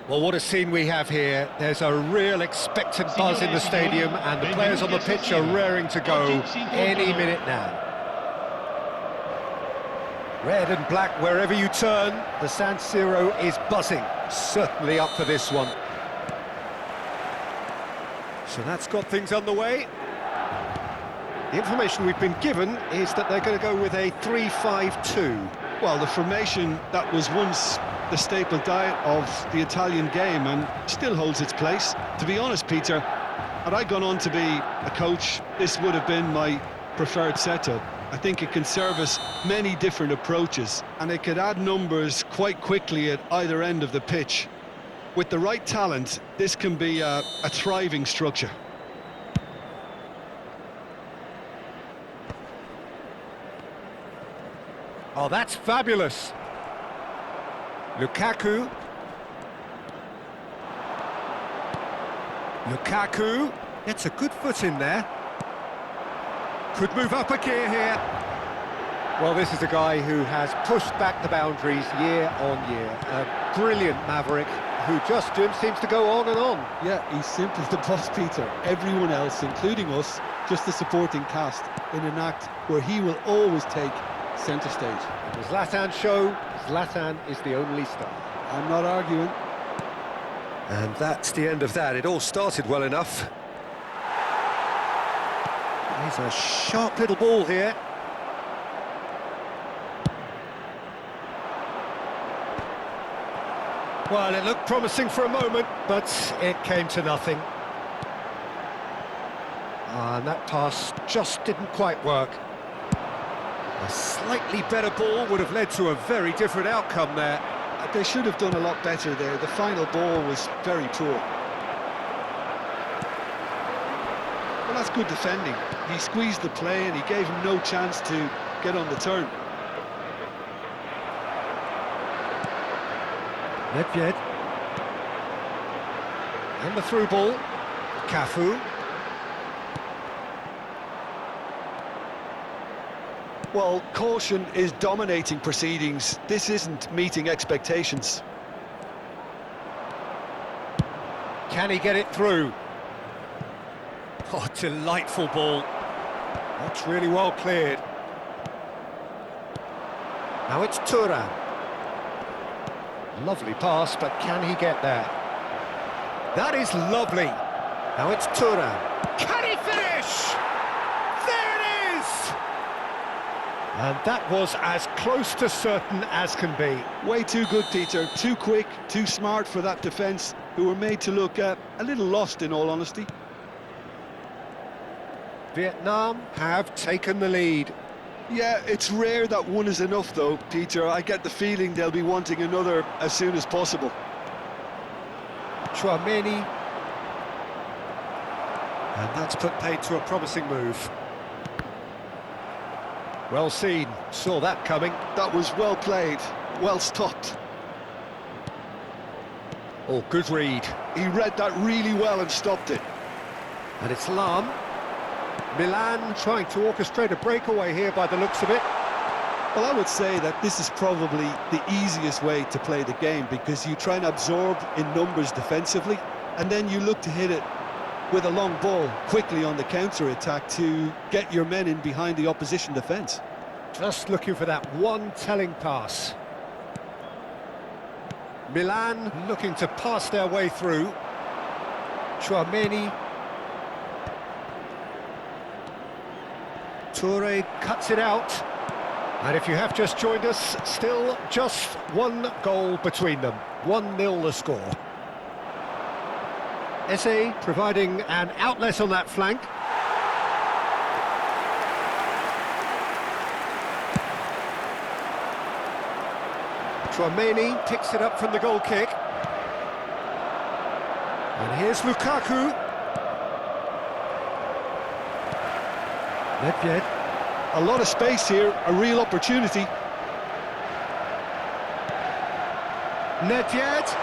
Well, what a scene we have here. There's a real expectant buzz in the stadium, and the players on the pitch are raring to go any minute now. Red and black wherever you turn, the San Siro is buzzing. Certainly up for this one. So that's got things underway. The information we've been given is that they're going to go with a 3-5-2. Well, the formation that was once the staple diet of the Italian game and still holds its place. To be honest, Peter, had I gone on to be a coach, this would have been my preferred setup. I think it can service many different approaches, and it could add numbers quite quickly at either end of the pitch. With the right talent, this can be a thriving structure. Oh, that's fabulous. Lukaku. Gets a good foot in there. Could move up a gear here. Well, this is a guy who has pushed back the boundaries year on year. A brilliant maverick who just seems to go on and on. Yeah, he's simply the boss, Peter. Everyone else, including us, just a supporting cast in an act where he will always take centre stage. The Zlatan show, Zlatan is the only star. I'm not arguing. And that's the end of that. It all started well enough. He's a sharp little ball here. Well, it looked promising for a moment, but it came to nothing. And that pass just didn't quite work. A slightly better ball would have led to a very different outcome there. They should have done a lot better there. The final ball was very poor. Well, that's good defending. He squeezed the play and he gave him no chance to get on the turn. Nedved. And the through ball. Cafu. Well, caution is dominating proceedings. This isn't meeting expectations. Can he get it through? Oh, delightful ball. That's really well cleared. Now it's Thuram. Lovely pass, but can he get there? That is lovely. Now it's Thuram. Can he finish? There it is! And that was as close to certain as can be. Way too good, Peter. Too quick, too smart for that defence, who were made to look a little lost, in all honesty. Vietnam have taken the lead. Yeah, it's rare that one is enough, though, Peter. I get the feeling they'll be wanting another as soon as possible. Chouameni. And that's put paid to a promising move. Well seen, saw that coming. That was well played, well stopped. Oh, good read. He read that really well and stopped it. And it's Lam. Milan trying to orchestrate a breakaway here by the looks of it. Well, I would say that this is probably the easiest way to play the game, because you try and absorb in numbers defensively, and then you look to hit it with a long ball quickly on the counter-attack to get your men in behind the opposition defence. Just looking for that one telling pass. Milan looking to pass their way through. Chouameni. Toure cuts it out. And if you have just joined us, still just one goal between them. 1-0 the score. Eze providing an outlet on that flank. Chouameni picks it up from the goal kick. And here's Lukaku. Nedved. A lot of space here, a real opportunity. Nedved.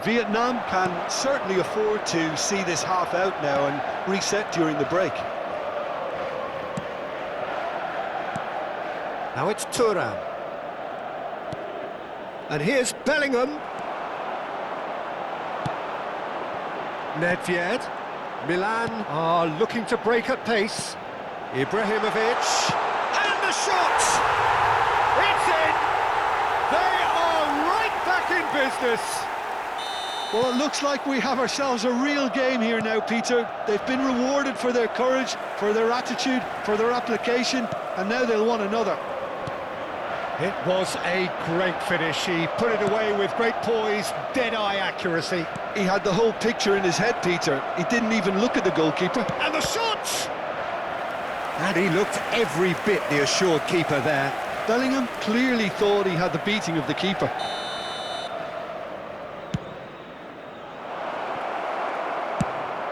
Vietnam can certainly afford to see this half out now and reset during the break. Now it's Thuram. And here's Bellingham. Nedved. Milan are looking to break at pace. Ibrahimovic. And the shot! It's in! They are right back in business. Well, it looks like we have ourselves a real game here now, Peter. They've been rewarded for their courage, for their attitude, for their application, and now they'll want another. It was a great finish. He put it away with great poise, dead-eye accuracy. He had the whole picture in his head, Peter. He didn't even look at the goalkeeper. And the shot! And he looked every bit the assured keeper there. Bellingham clearly thought he had the beating of the keeper.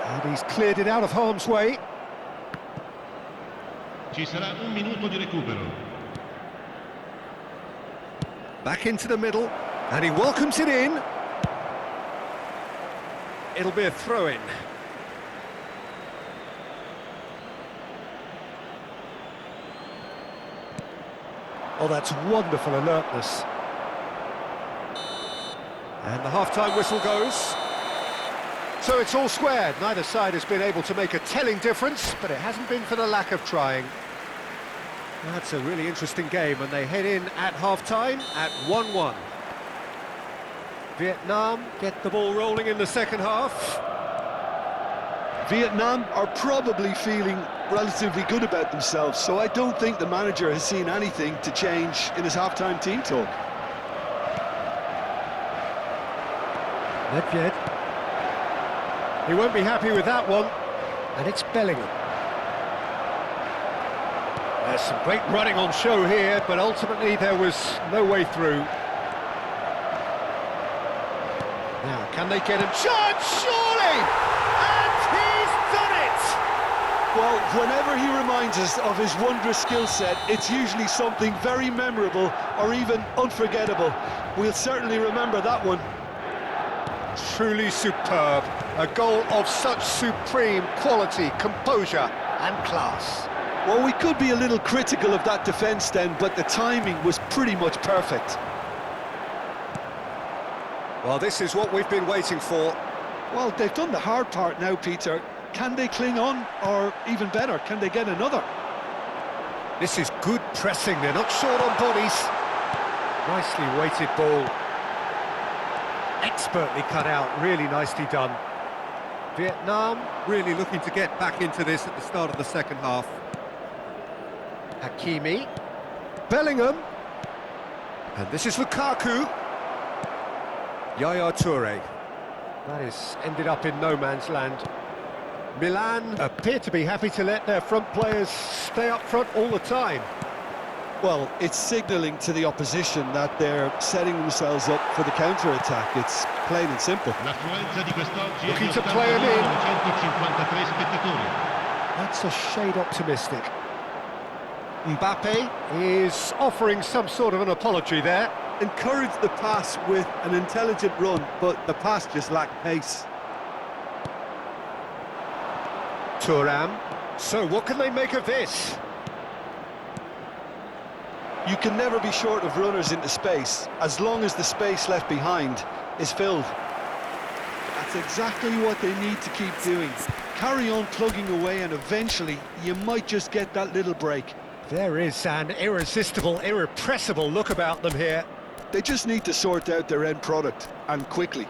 And he's cleared it out of harm's way. Ci sarà un minuto di recupero. Back into the middle, and he welcomes it in. It'll be a throw-in. Oh, that's wonderful alertness. And the half-time whistle goes. So it's all squared. Neither side has been able to make a telling difference, but it hasn't been for the lack of trying. That's a really interesting game, and they head in at half-time at 1-1. Vietnam get the ball rolling in the second half. Vietnam are probably feeling relatively good about themselves, so I don't think the manager has seen anything to change in his half-time team talk. Nedved. He won't be happy with that one, and it's Bellingham. There's some great running on show here, but ultimately there was no way through. Now, can they get him? Shot, surely! And he's done it! Well, whenever he reminds us of his wondrous skill set, it's usually something very memorable or even unforgettable. We'll certainly remember that one. Truly superb. A goal of such supreme quality, composure and class. Well, we could be a little critical of that defence then, but the timing was pretty much perfect. Well, this is what we've been waiting for. Well, they've done the hard part now, Peter. Can they cling on, or even better, can they get another? This is good pressing, they're not short on bodies. Nicely weighted ball. Expertly cut out, really nicely done. Vietnam really looking to get back into this at the start of the second half. Hakimi. Bellingham. And this is Lukaku. Yaya Toure. That is ended up in no man's land. Milan appear to be happy to let their front players stay up front all the time. Well, it's signalling to the opposition that they're setting themselves up for the counter-attack. It's plain and simple. Looking to play him in. That's a shade optimistic. Mbappe is offering some sort of an apology there. Encouraged the pass with an intelligent run, but the pass just lacked pace. Thuram. So what can they make of this? You can never be short of runners into space, as long as the space left behind is filled. That's exactly what they need to keep doing. Carry on plugging away, and eventually you might just get that little break. There is an irresistible, irrepressible look about them here. They just need to sort out their end product, and quickly.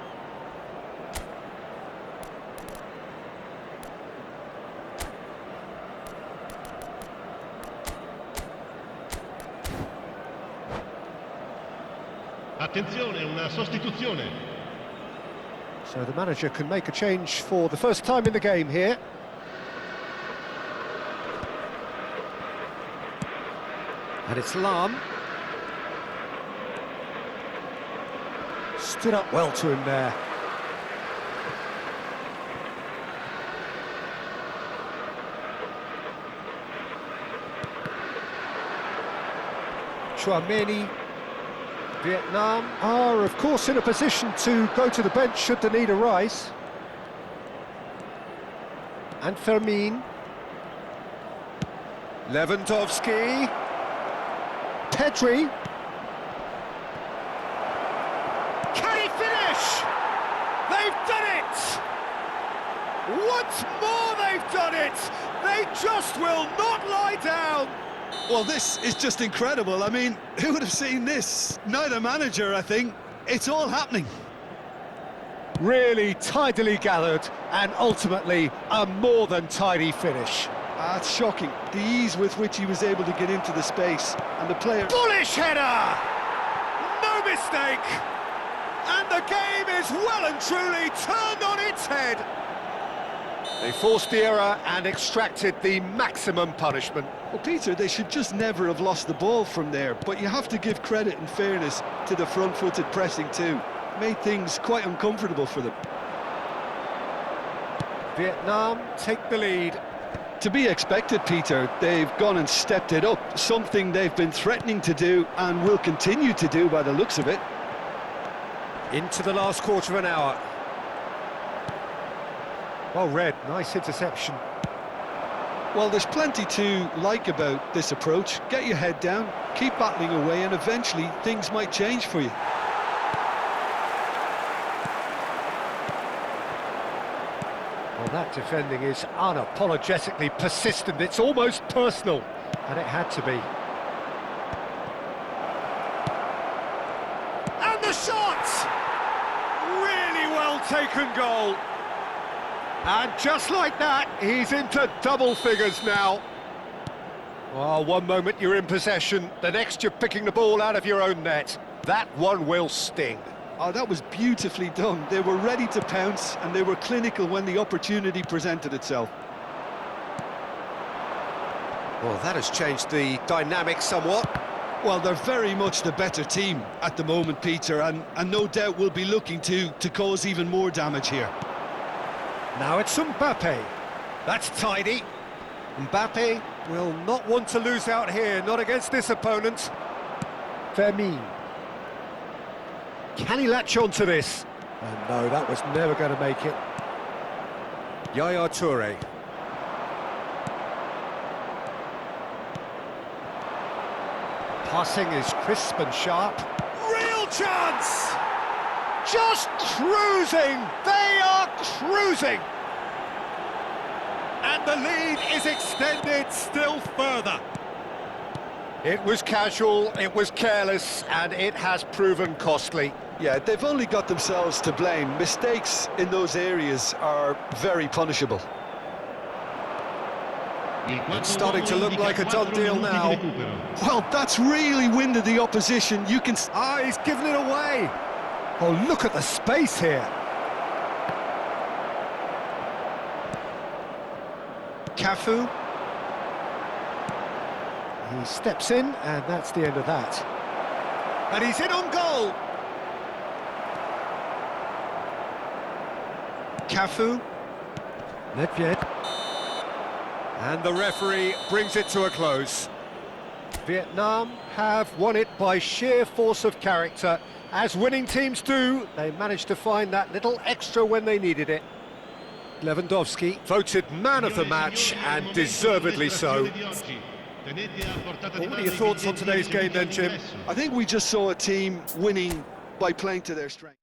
Attenzione, una sostituzione. So the manager can make a change for the first time in the game here. And it's Lam. Stood up well to him there. Chouameni. Vietnam are, of course, in a position to go to the bench should the need arise. And Fermin. Lewandowski. Pedri. finish! They've done it! Once more they've done it! They just will not lie down! Well, this is just incredible. I mean, who would have seen this? Neither manager, I think. It's all happening. Really tidily gathered, and ultimately a more than tidy finish. It's shocking, the ease with which he was able to get into the space, and the player... Bullish header! No mistake! And the game is well and truly turned on its head. They forced the error and extracted the maximum punishment. Well, Peter, they should just never have lost the ball from there, but you have to give credit and fairness to the front-footed pressing too. Made things quite uncomfortable for them. Vietnam take the lead. To be expected, Peter. They've gone and stepped it up, something they've been threatening to do and will continue to do by the looks of it. Into the last quarter of an hour. Well read, nice interception. Well, there's plenty to like about this approach. Get your head down, keep battling away, and eventually things might change for you. Well, that defending is unapologetically persistent. It's almost personal, and it had to be. And the shot! Really well taken goal. And just like that, he's into double figures now. Well, one moment you're in possession, the next you're picking the ball out of your own net. That one will sting. Oh, that was beautifully done. They were ready to pounce, and they were clinical when the opportunity presented itself. Well, that has changed the dynamic somewhat. Well, they're very much the better team at the moment, Peter, and no doubt will be looking to cause even more damage here. Now it's Mbappe. That's tidy. Mbappe will not want to lose out here, not against this opponent. Fermin. Can he latch on to this? And no, that was never going to make it. Yaya Toure. Passing is crisp and sharp. Real chance! Just cruising! They are cruising! And the lead is extended still further. It was casual, it was careless, and it has proven costly. Yeah, they've only got themselves to blame. Mistakes in those areas are very punishable. It's starting to look like a done deal now. Well, that's really winded the opposition. You can... Ah, he's given it away. Oh, look at the space here. Cafu. He steps in, and that's the end of that. And he's in on goal. Cafu. Nedved. And the referee brings it to a close. Vietnam have won it by sheer force of character. As winning teams do, they managed to find that little extra when they needed it. Lewandowski voted man of the match, and deservedly so. What are your thoughts on today's game then, Jim? I think we just saw a team winning by playing to their strength.